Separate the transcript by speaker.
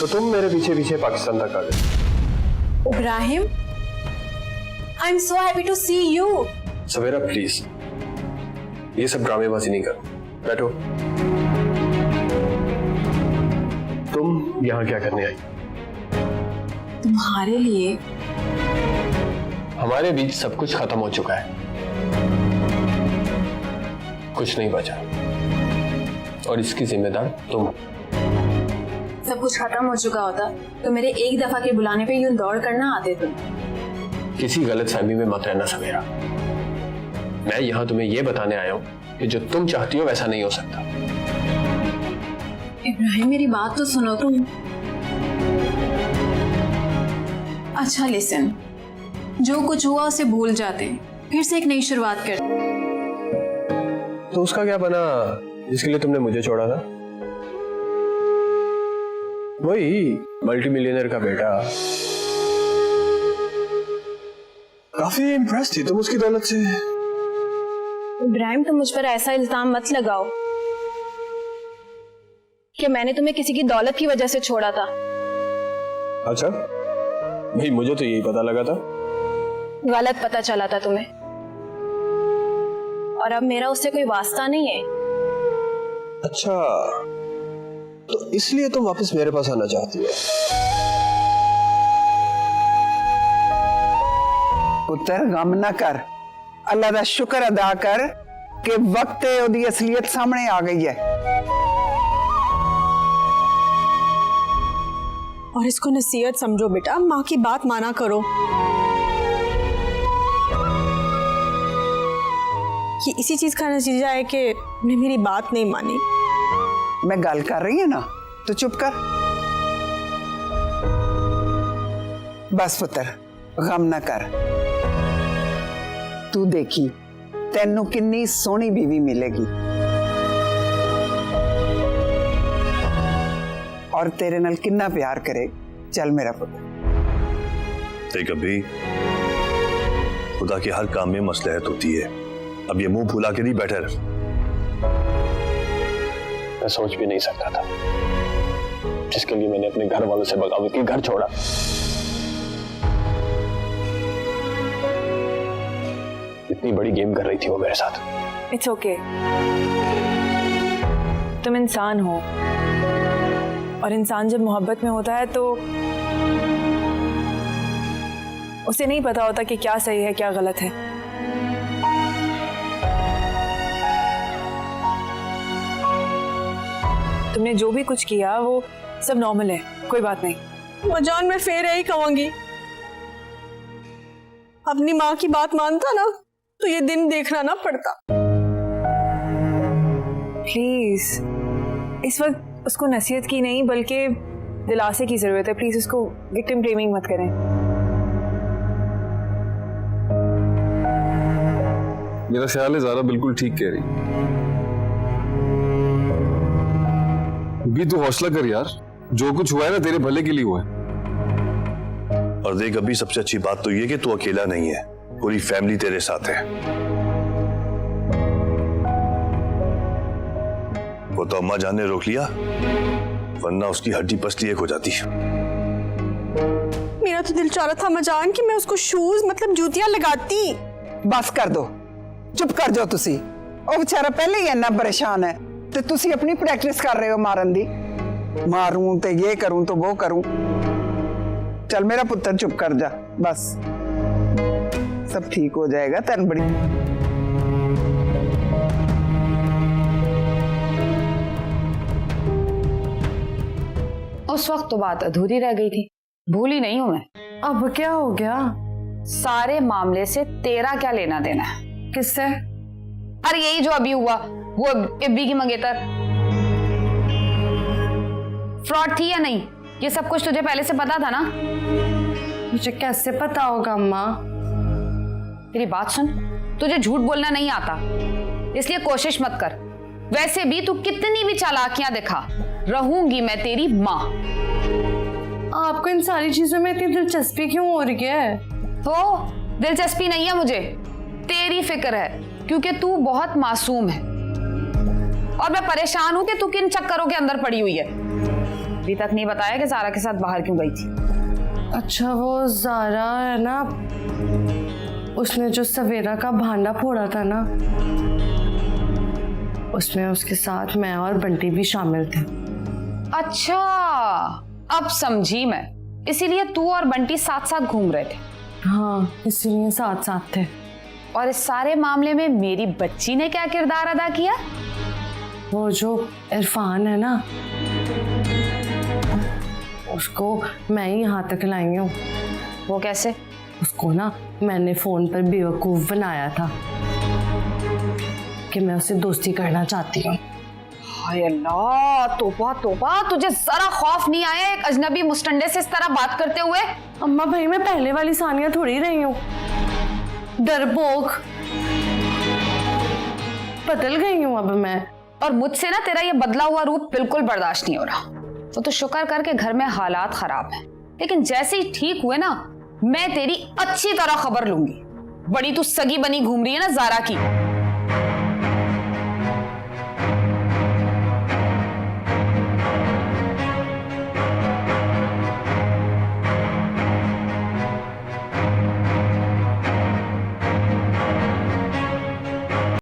Speaker 1: तो तुम मेरे पीछे पीछे पाकिस्तान तक आ गए।
Speaker 2: Ibrahim, I am so happy to see you.
Speaker 1: Savera please, ये सब ड्रामेबाजी नहीं करो, बैठो। तुम यहाँ क्या करने आई?
Speaker 2: तुम्हारे लिए।
Speaker 1: हमारे बीच सब कुछ खत्म हो चुका है, कुछ नहीं बचा, और इसकी जिम्मेदार तुम।
Speaker 2: सब कुछ खत्म हो चुका होता तो मेरे एक दफा के बुलाने पे यूं दौड़ करना आते तुम।
Speaker 1: किसी गलतफहमी में मत रहना सवेरा। मैं यहाँ तुम्हें ये बताने आया हूँ कि जो तुम चाहती हो वैसा नहीं हो सकता।
Speaker 2: इब्राहिम, मेरी बात तो सुनो तुम। अच्छा लिसन, जो कुछ हुआ उसे भूल जाते, फिर से एक नई शुरुआत करते।
Speaker 1: तो उसका क्या बना जिसके लिए तुमने मुझे छोड़ा था? वही मल्टी मिलियनर का बेटा। काफी इम्प्रेस थी तुम उसकी दौलत से।
Speaker 2: इब्राहिम, तुम मुझ पर ऐसा इल्जाम मत लगाओ कि मैंने तुम्हें किसी की दौलत की वजह से छोड़ा था।
Speaker 1: अच्छा भाई, मुझे तो यही पता लगा था।
Speaker 2: गलत पता चला था तुम्हें, और अब मेरा उससे कोई वास्ता नहीं है।
Speaker 1: अच्छा, तो इसलिए तुम वापस मेरे पास आना चाहती हो?
Speaker 3: पुत्र, गम ना कर, अल्लाह का शुक्र अदा कर कि वक्त ओदी असलियत सामने आ गई है।
Speaker 4: और इसको नसीहत समझो बेटा, माँ की बात माना करो। ये इसी चीज का नतीजा है कि उन्हें मेरी बात नहीं मानी।
Speaker 3: मैं गल कर रही है ना, तो चुप कर। बस पुत्र, गम ना कर। तू देखी तेनू कितनी सोहनी बीवी मिलेगी, और तेरे नाल कितना प्यार करे। चल मेरा पुत्र।
Speaker 5: देख अभी, खुदा के हर काम में मसलहत होती है। अब ये मुंह फुला के नहीं बैठे रह।
Speaker 1: मैं सोच भी नहीं सकता था जिसके लिए मैंने अपने घर वालों से बगावत की, घर छोड़ा। इतनी बड़ी गेम कर रही थी वो मेरे साथ।
Speaker 6: इट्स ओके, तुम इंसान हो, और इंसान जब मोहब्बत में होता है तो उसे नहीं पता होता कि क्या सही है क्या गलत है। तुमने जो भी कुछ किया वो सब नॉर्मल है, कोई बात नहीं।
Speaker 4: मजान, मैं फिर यही कहूंगी, अपनी माँ की बात मानता ना तो ये दिन देखना ना पड़ता।
Speaker 6: प्लीज, इस वक्त उसको नसीहत की नहीं बल्कि दिलासे की जरूरत है। प्लीज उसको विक्टिम ब्लेमिंग मत करें।
Speaker 7: मेरा ख्याल है ज़ारा बिल्कुल ठीक कह रही। भी तू हौसला कर यार, जो कुछ हुआ है ना तेरे भले के लिए हुआ है।
Speaker 5: और देख अभी, सबसे अच्छी बात तो ये कि तू अकेला नहीं है, पूरी फैमिली तेरे साथ है। वो तो अम्मा जान ने रोक लिया, वरना उसकी हड्डी पसली एक हो जाती।
Speaker 4: मेरा तो दिल चाह रहा था मजान कि मैं उसको शूज मतलब जूतियां लगाती।
Speaker 3: बस कर दो, चुप कर जाओ तुसी। ओ बेचारा पहले ही इतना परेशान है, ते तुसी अपनी प्रैक्टिस कर रहे हो मारन दी। मारूं ते ये करूं तो वो करूं। चल मेरा पुत्र चुप कर जा, बस सब ठीक हो जाएगा। तेन बड़ी
Speaker 8: उस वक्त तो बात अधूरी रह गई थी, भूली नहीं हूं मैं।
Speaker 6: अब क्या हो गया?
Speaker 8: सारे मामले से तेरा क्या लेना देना है?
Speaker 6: किससे?
Speaker 8: अरे यही जो अभी हुआ, वो इब्बी की मंगेतर। फ्रॉड थी या नहीं, ये सब कुछ तुझे पहले से पता था ना?
Speaker 6: मुझे कैसे पता होगा अम्मा?
Speaker 8: तेरी बात सुन, तुझे झूठ बोलना नहीं आता, इसलिए कोशिश मत कर। वैसे भी तू कितनी भी चालाकियां दिखा, रहूंगी मैं तेरी माँ।
Speaker 6: आपको इन सारी चीजों में इतनी दिलचस्पी क्यों हो रही है?
Speaker 8: तो दिलचस्पी नहीं है मुझे, तेरी फिक्र है, क्योंकि तू बहुत मासूम है और मैं परेशान हूं कि तू किन चक्करों के अंदर पड़ी हुई है। अभी तक नहीं बताया कि जारा के साथ बाहर क्यों गई थी?
Speaker 9: अच्छा वो जारा है ना, उसने जो सवेरा का भांडा फोड़ा था ना, उसमें उसके साथ मैं और बंटी भी शामिल थे।
Speaker 8: अच्छा, अब समझी मैं। इसीलिए तू और बंटी साथ साथ घूम रहे थे।
Speaker 9: हाँ, इसीलिए साथ साथ थे।
Speaker 8: और इस सारे मामले में मेरी बच्ची ने क्या किरदार अदा किया?
Speaker 9: वो जो इरफान है ना, उसको मैं ही यहाँ तक लाई हूँ।
Speaker 8: वो कैसे?
Speaker 9: उसको ना मैंने फोन पर बेवकूफ बनाया था कि मैं उससे दोस्ती करना चाहती हूँ।
Speaker 8: हाय अल्लाह, तौबा तौबा, तुझे जरा खौफ नहीं आया एक अजनबी मुस्टंडे से इस तरह बात करते हुए?
Speaker 9: अम्मा भाई, मैं पहले वाली सानिया थोड़ी रही हूँ, डरपोक। बदल गई हूँ अब मैं।
Speaker 8: और मुझसे ना तेरा ये बदला हुआ रूप बिल्कुल बर्दाश्त नहीं हो रहा। तो शुक्र कर के घर में हालात खराब हैं, लेकिन जैसे ही ठीक हुए ना, मैं तेरी अच्छी तरह खबर लूंगी। बड़ी तू सगी बनी घूम रही है ना जारा की।